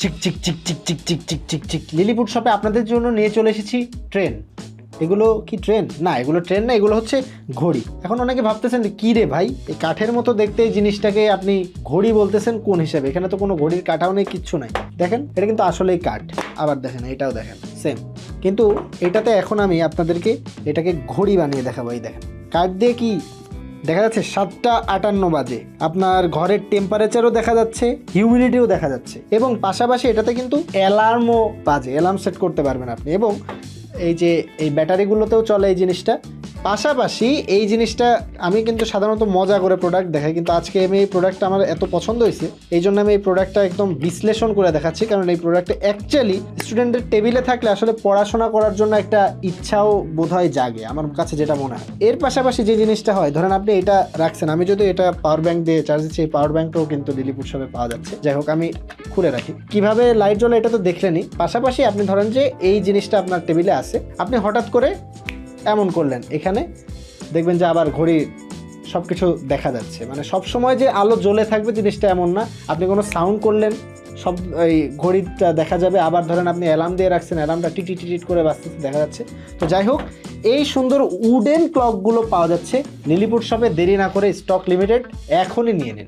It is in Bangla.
চিক চিক চিক চিক চিক চিক চিক চিক চিক লিলিপুট শপে আপনাদের জন্য নিয়ে চলে এসেছি ট্রেন। এগুলো কি ট্রেন? না, এগুলো ট্রেন না, এগুলো হচ্ছে ঘড়ি। এখন অনেকে ভাবতেছেন যে কী রে ভাই, এই কাঠের মতো দেখতে এই জিনিসটাকে আপনি ঘড়ি বলতেছেন কোন হিসাবে? এখানে তো কোনো ঘড়ির কাঠাও নেই, কিচ্ছু নাই। দেখেন এটা কিন্তু আসলেই কাঠ। আবার দেখেন এটাও দেখেন সেম, কিন্তু এটাতে এখন আমি আপনাদেরকে এটাকে ঘড়ি বানিয়ে দেখাবো। এই দেখেন কাঠ দিয়ে কি দেখা যাচ্ছে 7:58 বাজে, আপনার ঘরের টেম্পারেচারও দেখা যাচ্ছে, হিউমিডিটিও দেখা যাচ্ছে, এবং পাশাপাশি এটাতে কিন্তু অ্যালার্মও বাজে, অ্যালার্ম সেট করতে পারবেন আপনি। এবং এই যে এই ব্যাটারিগুলোতেও চলে এই জিনিসটা। পাশাপাশি এই জিনিসটা আমি কিন্তু সাধারণত মজা করে প্রোডাক্ট দেখাই, কিন্তু আজকে আমি এই প্রোডাক্টটা আমার এত পছন্দ হয়েছে, এই জন্য আমি এই প্রোডাক্টটা একদম বিশ্লেষণ করে দেখাচ্ছি। কারণ এই প্রোডাক্টটা অ্যাকচুয়ালি স্টুডেন্টের টেবিলে থাকলে আসলে পড়াশোনা করার জন্য একটা ইচ্ছাও বোধহয় জাগে, আমার কাছে যেটা মনে হয়। এর পাশাপাশি যে জিনিসটা হয়, ধরেন আপনি এটা রাখছেন, আমি যদি এটা পাওয়ার ব্যাংক দিয়ে চার্জ দিচ্ছি, এই পাওয়ার ব্যাংকটাও কিন্তু লিলিপুট শপে পাওয়া যাচ্ছে। যাই হোক, আমি খুলে রাখি কিভাবে লাইট জ্বলে এটা তো দেখলেনই। পাশাপাশি আপনি ধরেন যে এই জিনিসটা আপনার টেবিলে আছে, আপনি হঠাৎ করে এমন করলেন, এখানে দেখবেন যে আবার ঘড়ি সব কিছু দেখা যাচ্ছে। মানে সব সময় যে আলো জ্বলে থাকবে জিনিসটা এমন না। আপনি কোনো সাউন্ড করলেন, সব এই ঘড়িটা দেখা যাবে। আবার ধরেন আপনি অ্যালার্ম দিয়ে রাখছেন, অ্যালার্মটা টিটি টিট করে বাজতেছে, দেখা যাচ্ছে। তো যাই হোক, এই সুন্দর উডেন ক্লকগুলো পাওয়া যাচ্ছে লিলিপুট শপে। দেরি না করে, স্টক লিমিটেড, এখনই নিয়ে নিন।